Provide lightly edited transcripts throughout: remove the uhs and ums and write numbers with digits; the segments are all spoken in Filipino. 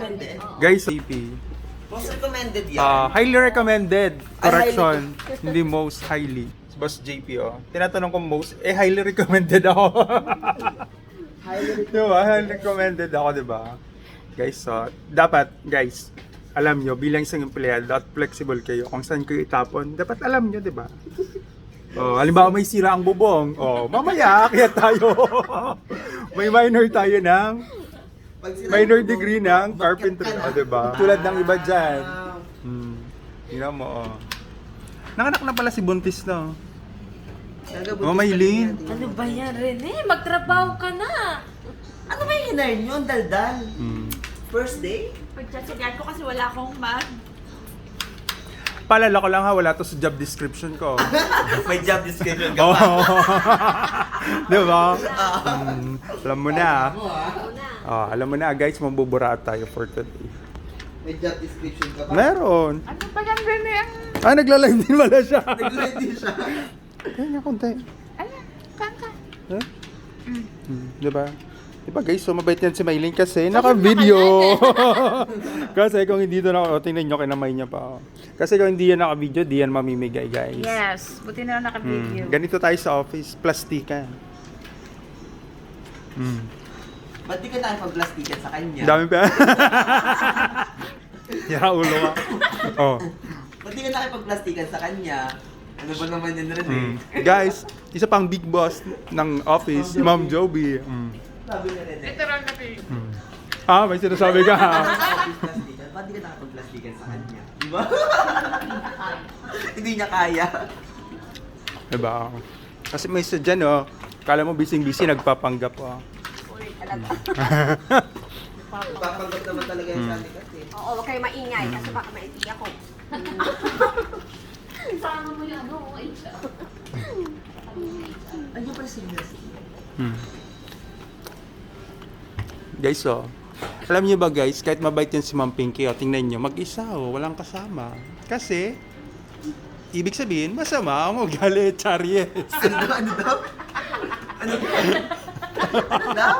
recommended. Guys, CP. Most recommended yan. Highly recommended. Ay, Correction. Hindi most highly. Boss JP, oh. Tinatanong ko most, highly recommended ako. Diba? Highly recommended ako, diba? Guys, so, dapat, guys, alam nyo, bilang isang empleyado, dapat flexible kayo. Kung saan kayo itapon, dapat alam nyo, diba? Oh, halimbawa may sira ang bubong. Oh, mamaya, kaya tayo. May minor tayo ng minor degree ng carpentry. Oh, diba? Tulad ng iba dyan. Tingnan mo, oh. Nanganak na pala si Buntis, no? Maylin. Ano ba yan, Rene? Magtrabaho ka na. Ano ba yung hinar nyo? Ang daldal. First day? Pagtsatsagaan ko kasi wala akong mag. Paalala ko lang ha, wala to sa job description ko. May job description ka Oo. pa. Diba? Alam mo na. Alam mo na guys, mabubura tayo for today. May job description ka pa. Meron. Ano ba yan, Rene? Nagla-live din wala siya. Nag-ready siya. Kaya nga konti. Ano? Kaka. Huh? Diba? Diba guys, so mabait yan si Maylin kasi naka-video. Kasi kung hindi ito tingnan nyo, kinamay niya pa. Kasi kung hindi yan naka-video, di yan mamimigay guys. Yes, buti na lang naka-video. Ganito tayo sa office, plastikan. Ba't di ka nakipag-plastikan sa kanya? Dami pa. Yara ulo ka. Oh. Ba't di ka nakipag-plastikan sa kanya? Ano ba naman yun rin eh? Guys, isa pang big boss ng office, si Ma'am Joby. Sabi na rin eh. Literal na pig. May sinasabi ka. Nakipag-plastikan? Ba't di ka nakipag-plastikan sa kanya? Di ba? Hindi niya kaya. Diba? Kasi may isa dyan, oh. Kala mo busy-busy, nagpapanggap, oh. Uy, talaga. Papanggap naman talaga yung sabi kasi. Oo, huwag kayo maingay kasi baka maiti ako. Sama mo yung ano, Ano pa serious? Guys, oh. Alam niyo ba guys, kahit mabait yan si Ma'am Pinky, oh, tingnan niyo, mag-isa, oh, walang kasama. Kasi, ibig sabihin, masama ang ugali, Charies. Ano daw? Ano daw? Ano daw?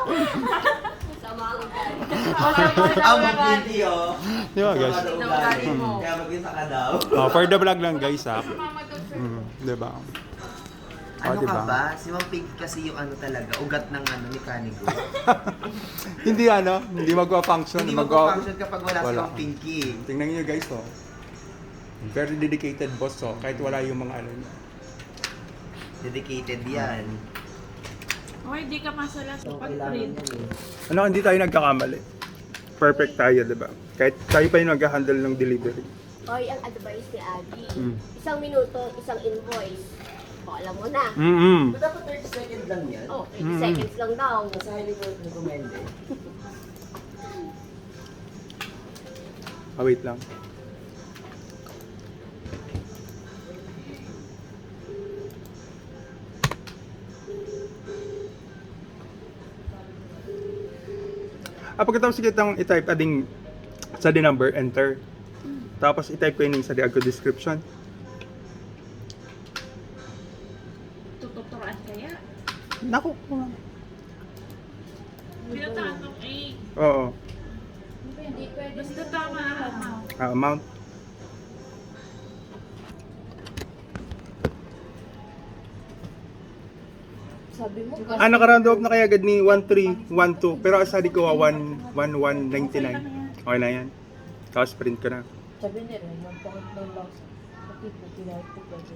Sama ang ugali. Ang video. Di ba guys? Kaya mag-isa ka daw. For the vlog lang guys, ha. Diba? Ano diba? ka ba? Si Ma'am Pink kasi yung ano talaga, ugat ng ano ni Canigo. Hindi magpa-function. Hindi mag-function kapag wala si Wala. Ma'am Pinky. Tingnan niyo guys, oh. Very dedicated boss, oh. Kahit wala yung mga ano niya. Dedicated yan. Uy, di ka masala sa So, kailangan pag-print. yan eh. Ano, hindi tayo nagkakamali. Perfect tayo, diba? Kahit tayo pa yung nag-handle ng delivery. Hoy, ang advice ni Abby. Mm. Isang minuto, isang invoice. O, alam mo na. But dapat 30 seconds lang yan. Oh, 30 seconds lang daw. Kasi highly recommended. Wait lang. Pagkatapos kitang i-type ading sa the number, enter. Tapos i-type ko yun sa the agro description. Tututuruan kaya. Naku. Pinatanong eh. Oo. Basta tama ang Amount. Sabi mo, Naka-round off na kaya agad ni 1312. Pero asali ko 11199. Okay na yan. Tapos print ko na. sabi ni Ren, magpakit ng lang sa pati po, pinahit ko pwede.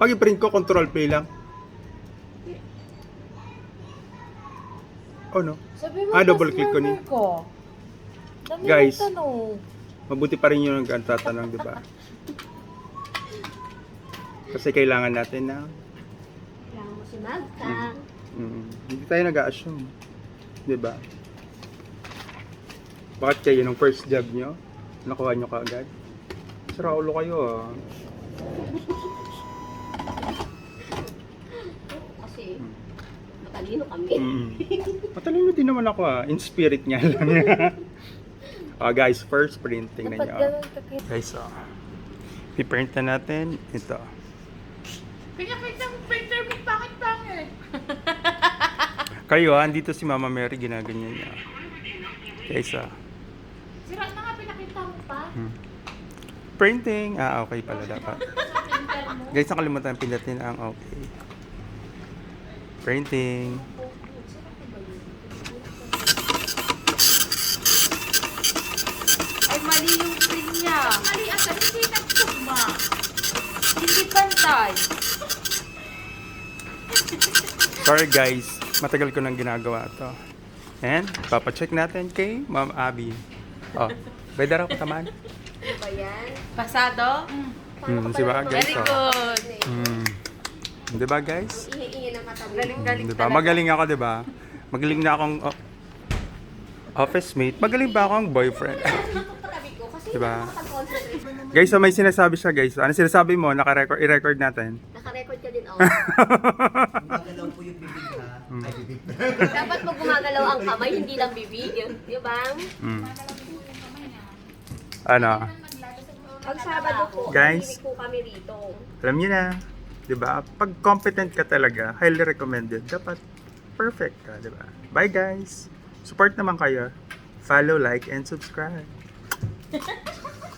Pag i-print ko, control play lang. Oh no. Sabi mo, Double click ko ni. Dami Guys. ng tanong. Mabuti pa rin yung nagtatanong, di ba? Kasi kailangan natin na Kailangan mo si Magka. hindi tayo nag-a-assume. Di ba? Bakit kayo nung first job nyo, nakuha nyo kaagad? Sira ulo kayo ah. Kasi, matalino kami. Matalino din naman ako ah. In spirit niya lang. Guys, first print. Tingnan Dapat nyo. ganun kakit. Guys, i-print na natin. Ito. Pinakita mo printer mo, bakit pangit? Kayo andito si Mama Mary, ginaganyan niya. Guys, Sira na nga, pinakita mo pa. printing. Okay pala dapat. Sa printer mo. Guys, nakalimutan pindutin ang okay. Printing. Ay, mali yung print niya. Mali ata, hindi nagtugma. Hindi pantay. Sorry guys, matagal ko nang ginagawa to. And, papacheck natin kay Ma'am Abby. Oh, pwede raw kataman? Ba yan? Pasado? Diba guys? Very Oh. good. Diba guys? Ihi-ihi ng katabi. Galing-galing Diba? Magaling ako, diba? Magaling na akong office mate. Magaling ba akong boyfriend? Katabi ko kasi Diba? hindi ako makapag-concentrate. Guys, so may sinasabi siya guys. Ano sinasabi mo? I-record natin. Naka-record ka din, oh. Gumagalaw po yung bibig ha. Ay, bibig. Dapat pag gumagalaw ang kamay, hindi lang bibig. Di ba? Ano? Pag Sabado po, Guys. mahilig po kami rito. Alam niyo na, 'di ba? Pag competent ka talaga, highly recommended. Dapat perfect ka, 'di ba? Bye guys. Support naman kayo. Follow, like and subscribe.